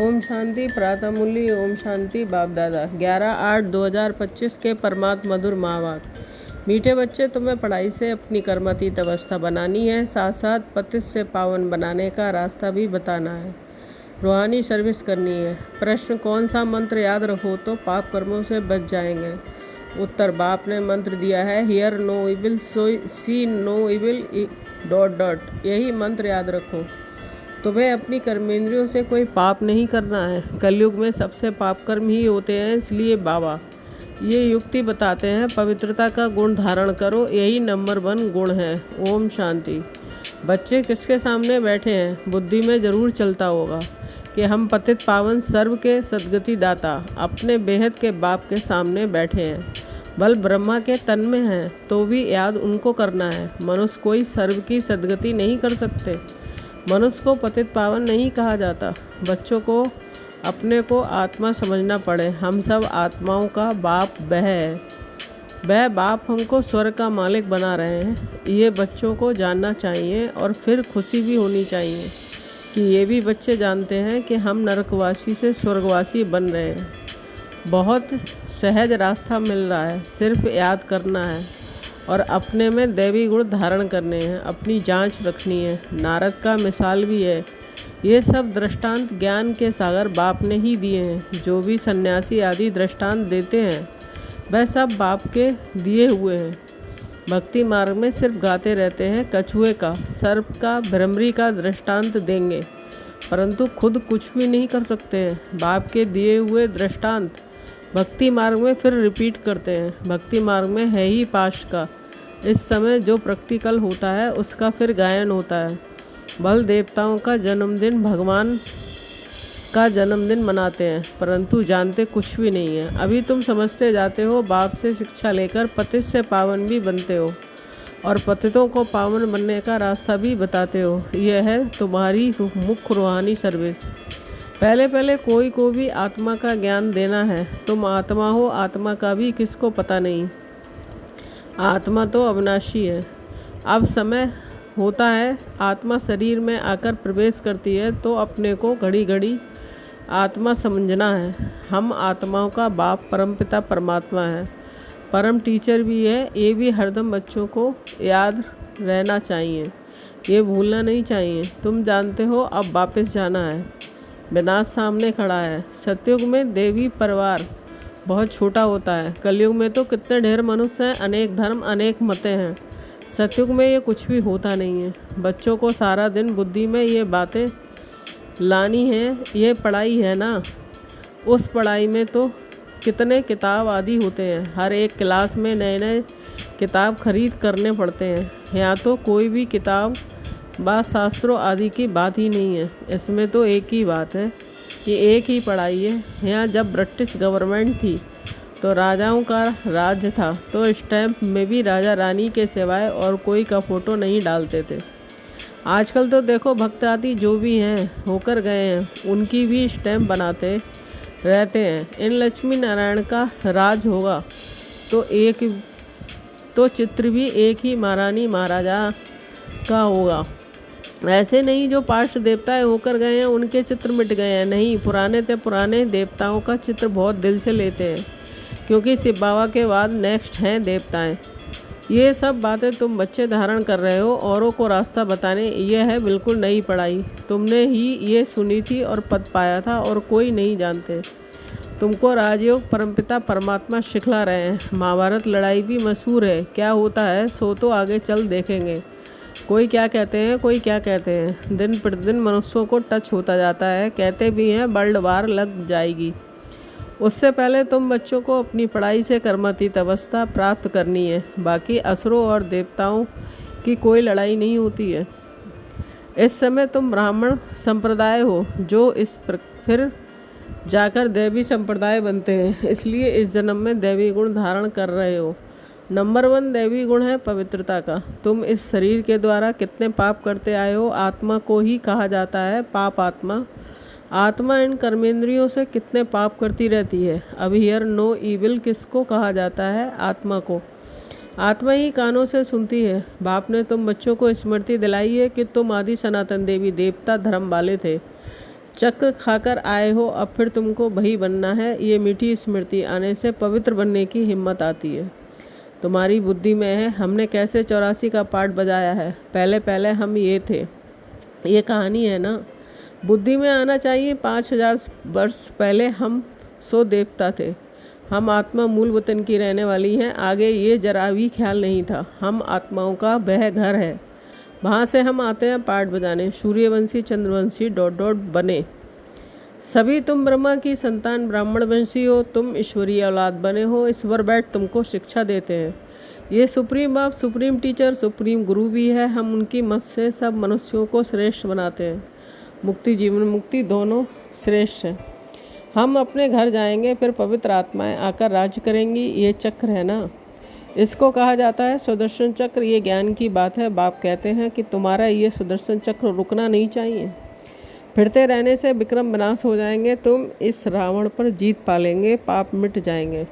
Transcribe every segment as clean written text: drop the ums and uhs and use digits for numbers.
ओम शांति प्रातः मूल्य। ओम शांति बाप दादा। 11/8/2025 के परमात्म मधुर महावाक्य। मीठे बच्चे, तुम्हें पढ़ाई से अपनी कर्मातीत अवस्था बनानी है, साथ साथ पतित से पावन बनाने का रास्ता भी बताना है। रूहानी सर्विस करनी है। प्रश्न, कौन सा मंत्र याद रखो तो पाप कर्मों से बच जाएंगे? उत्तर, बाप ने मंत्र दिया है, hear no evil see no evil ... यही मंत्र याद रखो। तुम्हें अपनी कर्मेंद्रियों से कोई पाप नहीं करना है। कलयुग में सबसे पाप कर्म ही होते हैं, इसलिए बाबा ये युक्ति बताते हैं, पवित्रता का गुण धारण करो, यही नंबर 1 गुण है। ओम शांति। बच्चे किसके सामने बैठे हैं? बुद्धि में जरूर चलता होगा कि हम पतित पावन सर्व के सद्गति दाता अपने बेहद के बाप के सामने बैठे हैं। बल ब्रह्मा के तन में है तो भी याद उनको करना है। मनुष्य कोई सर्व की सद्गति नहीं कर सकते। मनुष्य को पतित पावन नहीं कहा जाता। बच्चों को अपने को आत्मा समझना पड़े। हम सब आत्माओं का बाप वह है। वह बाप हमको स्वर्ग का मालिक बना रहे हैं। ये बच्चों को जानना चाहिए और फिर खुशी भी होनी चाहिए कि ये भी बच्चे जानते हैं कि हम नरकवासी से स्वर्गवासी बन रहे हैं। बहुत सहज रास्ता मिल रहा है, सिर्फ याद करना है और अपने में दैवी गुण धारण करने हैं, अपनी जांच रखनी है। नारद का मिसाल भी है। ये सब दृष्टांत ज्ञान के सागर बाप ने ही दिए हैं। जो भी सन्यासी आदि दृष्टांत देते हैं वह सब बाप के दिए हुए हैं। भक्ति मार्ग में सिर्फ गाते रहते हैं। कछुए का, सर्प का, भ्रमरी का दृष्टांत देंगे परंतु खुद कुछ भी नहीं कर सकते हैं। बाप के दिए हुए दृष्टांत भक्ति मार्ग में फिर रिपीट करते हैं। भक्ति मार्ग में है ही पास्ट का। इस समय जो प्रैक्टिकल होता है उसका फिर गायन होता है। बल देवताओं का जन्मदिन भगवान का जन्मदिन मनाते हैं परंतु जानते कुछ भी नहीं है। अभी तुम समझते जाते हो। बाप से शिक्षा लेकर पतित से पावन भी बनते हो और पतितों को पावन बनने का रास्ता भी बताते हो। यह है तुम्हारी मुख्य रूहानी सर्विस। पहले कोई को भी आत्मा का ज्ञान देना है। तुम आत्मा हो, आत्मा का भी किसको पता नहीं। आत्मा तो अविनाशी है। अब समय होता है आत्मा शरीर में आकर प्रवेश करती है तो अपने को घड़ी घड़ी आत्मा समझना है। हम आत्माओं का बाप परमपिता परमात्मा है, परम टीचर भी है। ये भी हरदम बच्चों को याद रहना चाहिए, ये भूलना नहीं चाहिए। तुम जानते हो अब वापस जाना है। विनाश सामने खड़ा है। सतयुग में देवी परिवार बहुत छोटा होता है। कलयुग में तो कितने ढेर मनुष्य हैं, अनेक धर्म, अनेक मतें हैं। सतयुग में ये कुछ भी होता नहीं है। बच्चों को सारा दिन बुद्धि में ये बातें लानी है। ये पढ़ाई है ना, उस पढ़ाई में तो कितने किताब आदि होते हैं। हर एक क्लास में नए नए किताब खरीद करने पड़ते हैं। यहाँ तो कोई भी किताब बात शास्त्रों आदि की बात ही नहीं है। इसमें तो एक ही बात है कि एक ही पढ़ाई है। यहाँ जब ब्रिटिश गवर्नमेंट थी तो राजाओं का राज्य था तो स्टैम्प में भी राजा रानी के सिवाय और कोई का फ़ोटो नहीं डालते थे। आजकल तो देखो भक्त आदि जो भी हैं होकर गए हैं उनकी भी स्टैम्प बनाते रहते हैं। इन लक्ष्मी नारायण का राज होगा तो चित्र भी एक ही महारानी महाराजा का होगा। ऐसे नहीं जो पास्ट देवताएं होकर गए हैं उनके चित्र मिट गए हैं। नहीं, पुराने देवताओं का चित्र बहुत दिल से लेते हैं क्योंकि शिव बाबा के बाद नेक्स्ट हैं देवताएं। ये सब बातें तुम बच्चे धारण कर रहे हो। औरों को रास्ता बताने ये है बिल्कुल नई पढ़ाई। तुमने ही ये सुनी थी और पद पाया था और कोई नहीं जानते। तुमको राजयोग परमपिता परमात्मा सिखला रहे हैं। महाभारत लड़ाई भी मशहूर है। क्या होता है सो तो आगे चल देखेंगे। कोई क्या कहते हैं, कोई क्या कहते हैं। दिन प्रतिदिन मनुष्यों को टच होता जाता है। कहते भी हैं वर्ल्ड वार लग जाएगी। उससे पहले तुम बच्चों को अपनी पढ़ाई से कर्मातीत अवस्था प्राप्त करनी है। बाकी असुरों और देवताओं की कोई लड़ाई नहीं होती है। इस समय तुम ब्राह्मण संप्रदाय हो जो फिर जाकर दैवी संप्रदाय बनते हैं, इसलिए इस जन्म में दैवी गुण धारण कर रहे हो। नंबर 1 दैवी गुण है पवित्रता का। तुम इस शरीर के द्वारा कितने पाप करते आए हो। आत्मा को ही कहा जाता है पाप आत्मा। आत्मा इन कर्मेंद्रियों से कितने पाप करती रहती है। अब हियर नो ईविल किसको कहा जाता है? आत्मा को। आत्मा ही कानों से सुनती है। बाप ने तुम बच्चों को स्मृति दिलाई है कि तुम आदि सनातन देवी देवता धर्म वाले थे। चक्र खाकर आए हो, अब फिर तुमको वही बनना है। ये मीठी स्मृति आने से पवित्र बनने की हिम्मत आती है। तुम्हारी बुद्धि में है हमने कैसे 84 का पाठ बजाया है। पहले पहले हम ये थे। ये कहानी है ना। बुद्धि में आना चाहिए 5000 वर्ष पहले हम सो देवता थे। हम आत्मा मूल वतन की रहने वाली हैं। आगे ये जरा भी ख्याल नहीं था। हम आत्माओं का वह घर है, वहाँ से हम आते हैं पाठ बजाने। सूर्यवंशी चंद्रवंशी डॉट डॉट बने। सभी तुम ब्रह्मा की संतान ब्राह्मण वंशी हो। तुम ईश्वरीय औलाद बने हो। ईश्वर बैठ तुमको शिक्षा देते हैं। ये सुप्रीम बाप, सुप्रीम टीचर, सुप्रीम गुरु भी है। हम उनकी मत से सब मनुष्यों को श्रेष्ठ बनाते हैं। मुक्ति जीवन मुक्ति दोनों श्रेष्ठ हैं। हम अपने घर जाएंगे, फिर पवित्र आत्माएं आकर राज्य करेंगी। ये चक्र है ना, इसको कहा जाता है सुदर्शन चक्र। ये ज्ञान की बात है। बाप कहते हैं कि तुम्हारा ये सुदर्शन चक्र रुकना नहीं चाहिए। फिरते रहने से विक्रम विनाश हो जाएंगे। तुम इस रावण पर जीत पालेंगे, पाप मिट जाएंगे।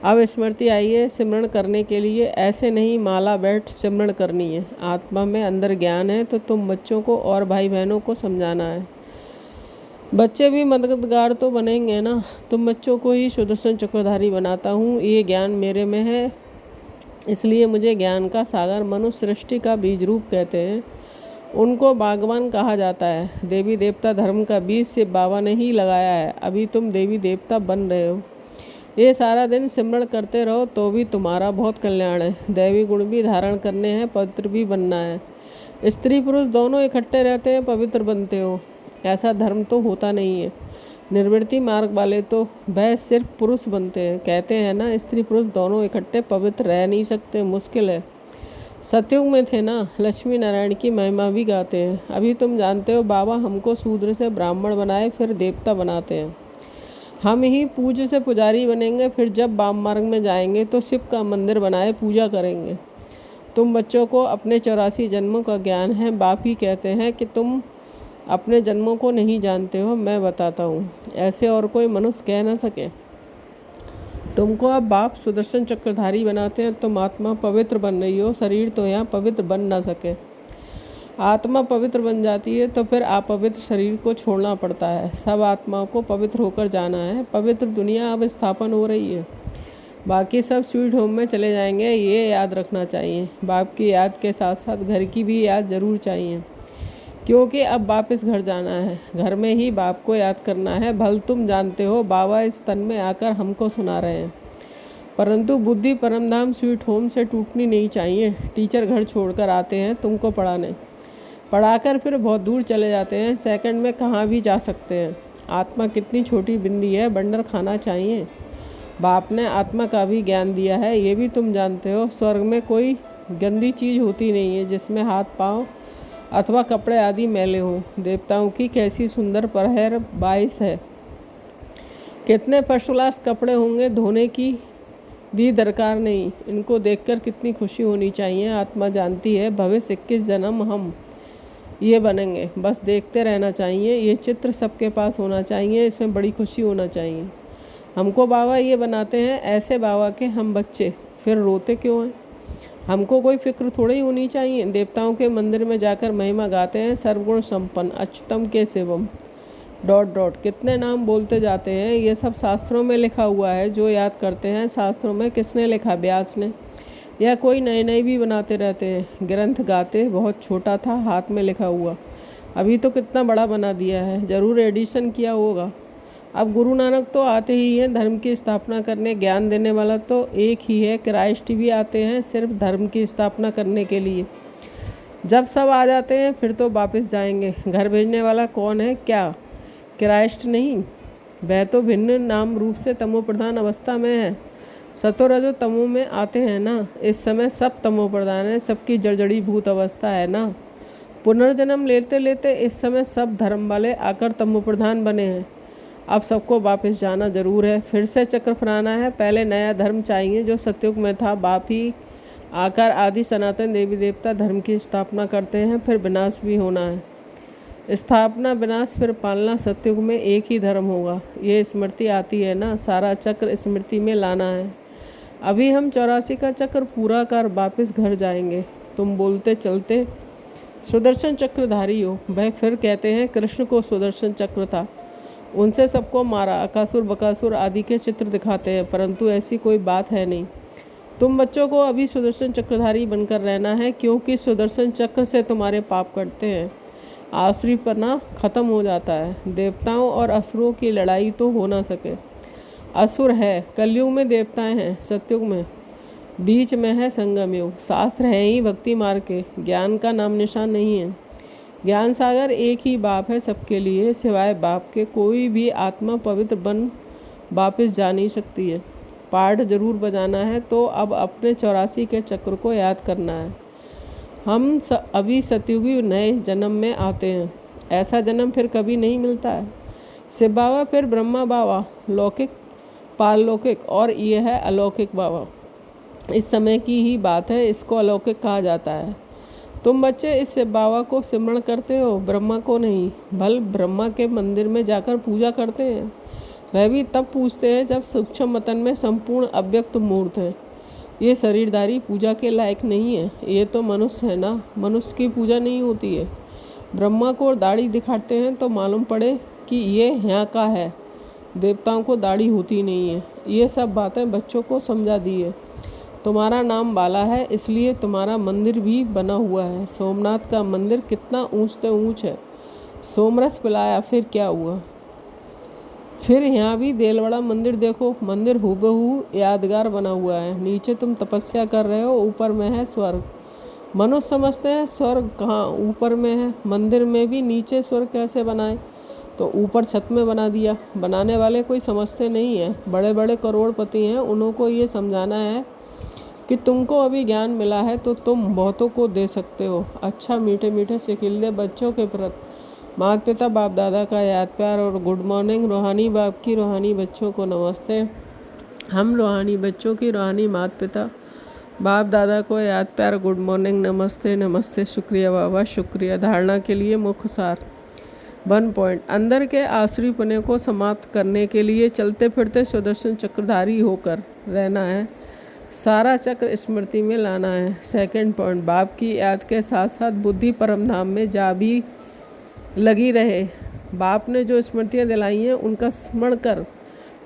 अब स्मृति आई है सिमरण करने के लिए। ऐसे नहीं माला बैठ सिमरण करनी है। आत्मा में अंदर ज्ञान है तो तुम बच्चों को और भाई बहनों को समझाना है। बच्चे भी मददगार तो बनेंगे ना। तुम बच्चों को ही सुदर्शन चक्रधारी बनाता हूँ। ये ज्ञान मेरे में है, इसलिए मुझे ज्ञान का सागर मनुष्य सृष्टि का बीज रूप कहते हैं। उनको बागवान कहा जाता है। देवी देवता धर्म का बीज सिर्फ बाबा ने ही लगाया है। अभी तुम देवी देवता बन रहे हो। ये सारा दिन सिमरण करते रहो तो भी तुम्हारा बहुत कल्याण है। दैवी गुण भी धारण करने हैं, पवित्र भी बनना है। स्त्री पुरुष दोनों इकट्ठे रहते हैं, पवित्र बनते हो। ऐसा धर्म तो होता नहीं है। निर्वृत्ति मार्ग वाले तो वह सिर्फ पुरुष बनते हैं। कहते हैं ना स्त्री पुरुष दोनों इकट्ठे पवित्र रह नहीं सकते, मुश्किल है। सतयुग में थे ना, लक्ष्मी नारायण की महिमा भी गाते हैं। अभी तुम जानते हो बाबा हमको शूद्र से ब्राह्मण बनाए, फिर देवता बनाते हैं। हम ही पूज्य से पुजारी बनेंगे। फिर जब वाम मार्ग में जाएंगे तो शिव का मंदिर बनाए पूजा करेंगे। तुम बच्चों को अपने 84 जन्मों का ज्ञान है। बाप ही कहते हैं कि तुम अपने जन्मों को नहीं जानते हो, मैं बताता हूँ। ऐसे और कोई मनुष्य कह न सके। तुमको अब बाप सुदर्शन चक्रधारी बनाते हैं। तुम आत्मा पवित्र बन रही हो, शरीर तो यहाँ पवित्र बन ना सके। आत्मा पवित्र बन जाती है तो फिर अपवित्र शरीर को छोड़ना पड़ता है। सब आत्माओं को पवित्र होकर जाना है। पवित्र दुनिया अब स्थापन हो रही है। बाकी सब स्वीट होम में चले जाएंगे, ये याद रखना चाहिए। बाप की याद के साथ साथ घर की भी याद ज़रूर चाहिए, क्योंकि अब वापस घर जाना है। घर में ही बाप को याद करना है। भल तुम जानते हो बाबा इस तन में आकर हमको सुना रहे हैं, परंतु बुद्धि परमधाम स्वीट होम से टूटनी नहीं चाहिए। टीचर घर छोड़कर आते हैं तुमको पढ़ाने, पढ़ाकर फिर बहुत दूर चले जाते हैं। सेकंड में कहाँ भी जा सकते हैं। आत्मा कितनी छोटी बिंदी है, बंडर खाना चाहिए। बाप ने आत्मा का भी ज्ञान दिया है, ये भी तुम जानते हो। स्वर्ग में कोई गंदी चीज़ होती नहीं है जिसमें हाथ पाँव अथवा कपड़े आदि मैले हों। देवताओं की कैसी सुंदर पहर 22 है। कितने फर्स्ट क्लास कपड़े होंगे, धोने की भी दरकार नहीं। इनको देखकर कितनी खुशी होनी चाहिए। आत्मा जानती है भविष्य 21 जन्म हम ये बनेंगे, बस देखते रहना चाहिए। ये चित्र सबके पास होना चाहिए, इसमें बड़ी खुशी होना चाहिए। हमको बाबा ये बनाते हैं, ऐसे बाबा के हम बच्चे, फिर रोते क्यों हैं? हमको कोई फिक्र थोड़ी होनी चाहिए। देवताओं के मंदिर में जाकर महिमा गाते हैं, सर्वगुण संपन्न अच्युतम के शिवम डॉट डॉट। कितने नाम बोलते जाते हैं। ये सब शास्त्रों में लिखा हुआ है, जो याद करते हैं। शास्त्रों में किसने लिखा? व्यास ने। या कोई नए नए भी बनाते रहते हैं। ग्रंथ गाते बहुत छोटा था, हाथ में लिखा हुआ, अभी तो कितना बड़ा बना दिया है। ज़रूर एडिशन किया होगा। अब गुरु नानक तो आते ही हैं धर्म की स्थापना करने। ज्ञान देने वाला तो एक ही है। क्राइस्ट भी आते हैं सिर्फ धर्म की स्थापना करने के लिए। जब सब आ जाते हैं फिर तो वापस जाएंगे। घर भेजने वाला कौन है? क्या क्राइस्ट नहीं? वह तो भिन्न नाम रूप से तमो प्रधान अवस्था में है। सतो रजो तमो में आते हैं ना। इस समय सब तमो प्रधान है, सबकी जड़जड़ी भूत अवस्था है ना। पुनर्जन्म लेते लेते इस समय सब धर्म वाले आकर तमो प्रधान बने हैं। अब सबको वापस जाना ज़रूर है, फिर से चक्र फराना है। पहले नया धर्म चाहिए जो सतयुग में था। बाप ही आकर आदि सनातन देवी देवता धर्म की स्थापना करते हैं, फिर विनाश भी होना है। स्थापना विनाश फिर पालना। सतयुग में एक ही धर्म होगा। ये स्मृति आती है ना, सारा चक्र स्मृति में लाना है। अभी हम 84 का चक्र पूरा कर वापस घर जाएंगे। तुम बोलते चलते सुदर्शन चक्रधारी हो। वह फिर कहते हैं कृष्ण को सुदर्शन चक्र था, उनसे सबको मारा, अकासुर बकासुर आदि के चित्र दिखाते हैं, परंतु ऐसी कोई बात है नहीं। तुम बच्चों को अभी सुदर्शन चक्रधारी बनकर रहना है, क्योंकि सुदर्शन चक्र से तुम्हारे पाप कटते हैं, आसुरीपना खत्म हो जाता है। देवताओं और असुरों की लड़ाई तो हो ना सके। असुर है, कलयुग में देवताएं हैं, सतयुग में, बीच में है संगम युग। शास्त्र है ही भक्ति मार्ग के, ज्ञान का नाम निशान नहीं है। ज्ञान सागर एक ही बाप है सबके लिए, सिवाय बाप के कोई भी आत्मा पवित्र बन वापस जा नहीं सकती है। पाठ जरूर बजाना है तो अब अपने 84 के चक्र को याद करना है। हम अभी सतयुगी नए जन्म में आते हैं, ऐसा जन्म फिर कभी नहीं मिलता है। शिव बाबा फिर ब्रह्मा बाबा, लौकिक पारलौकिक, और ये है अलौकिक बाबा। इस समय की ही बात है, इसको अलौकिक कहा जाता है। तुम बच्चे इस शिव बाबा को सिमरण करते हो, ब्रह्मा को नहीं। भल ब्रह्मा के मंदिर में जाकर पूजा करते हैं, वह भी तब पूजते हैं जब सूक्ष्म मतन में संपूर्ण अव्यक्त मूर्त है। ये शरीरधारी पूजा के लायक नहीं है, ये तो मनुष्य है ना, मनुष्य की पूजा नहीं होती है। ब्रह्मा को दाढ़ी दिखाते हैं तो मालूम पड़े कि ये यहाँ का है, देवताओं को दाढ़ी होती नहीं है। ये सब बातें बच्चों को समझा दी है। तुम्हारा नाम बाला है, इसलिए तुम्हारा मंदिर भी बना हुआ है। सोमनाथ का मंदिर कितना ऊंच से ऊंच है। सोमरस पिलाया फिर क्या हुआ। फिर यहाँ भी देलवाड़ा मंदिर देखो, मंदिर हूबहू यादगार बना हुआ है। नीचे तुम तपस्या कर रहे हो, ऊपर में है स्वर्ग। मनुष्य समझते हैं स्वर्ग कहाँ, ऊपर में है। मंदिर में भी नीचे स्वर्ग कैसे बनाए, तो ऊपर छत में बना दिया। बनाने वाले कोई समझते नहीं है, बड़े बड़े करोड़पति हैं, उनको ये समझाना है कि तुमको अभी ज्ञान मिला है तो तुम बहुतों को दे सकते हो। अच्छा मीठे मीठे सिकिल्दे बच्चों के प्रति माता पिता बाप दादा का याद प्यार और गुड मॉर्निंग। रूहानी बाप की रूहानी बच्चों को नमस्ते। हम रूहानी बच्चों की रूहानी माता पिता बाप दादा को याद प्यार गुड मॉर्निंग, नमस्ते नमस्ते, शुक्रिया बाबा शुक्रिया। धारणा के लिए मुख्य सार 1 पॉइंट। अंदर के आसुरीपने को समाप्त करने के लिए चलते फिरते सुदर्शन चक्रधारी होकर रहना है, सारा चक्र स्मृति में लाना है। 2 पॉइंट। बाप की याद के साथ साथ बुद्धि परम धाम में जा भी लगी रहे। बाप ने जो स्मृतियाँ दिलाई हैं उनका स्मरण कर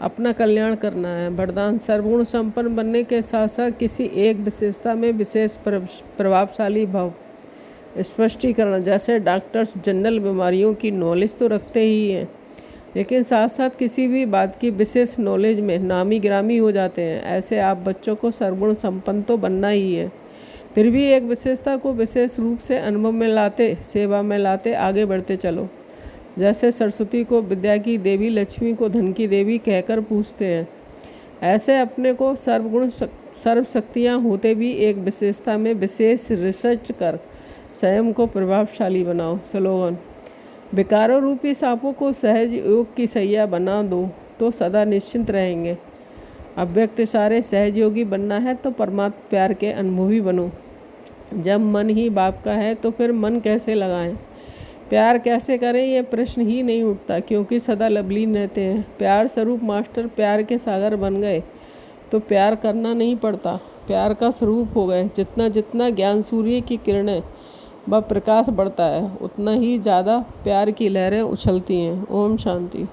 अपना कल्याण करना है। वरदान सर्वगुण संपन्न बनने के साथ साथ किसी एक विशेषता में विशेष प्रभावशाली भव। स्पष्टीकरण, जैसे डॉक्टर्स जनरल बीमारियों की नॉलेज तो रखते ही हैं, लेकिन साथ साथ किसी भी बात की विशेष नॉलेज में नामी गिरामी हो जाते हैं। ऐसे आप बच्चों को सर्वगुण संपन्न तो बनना ही है, फिर भी एक विशेषता को विशेष रूप से अनुभव में लाते, सेवा में लाते आगे बढ़ते चलो। जैसे सरस्वती को विद्या की देवी, लक्ष्मी को धन की देवी कहकर पूछते हैं, ऐसे अपने को सर्वगुण सर्व शक्तियाँ होते भी एक विशेषता में विशेष रिसर्च कर स्वयं को प्रभावशाली बनाओ। स्लोगन, विकारों रूपी सांपों को सहज योग की सैया बना दो तो सदा निश्चिंत रहेंगे। अव्यक्त सारे सहज योगी बनना है तो परमात्मा प्यार के अनुभवी बनो। जब मन ही बाप का है तो फिर मन कैसे लगाएं, प्यार कैसे करें, ये प्रश्न ही नहीं उठता, क्योंकि सदा लवलीन रहते हैं। प्यार स्वरूप मास्टर प्यार के सागर बन गए तो प्यार करना नहीं पड़ता, प्यार का स्वरूप हो गए। जितना जितना ज्ञान सूर्य की किरणें व प्रकाश बढ़ता है, उतना ही ज़्यादा प्यार की लहरें उछलती हैं। ओम शांति।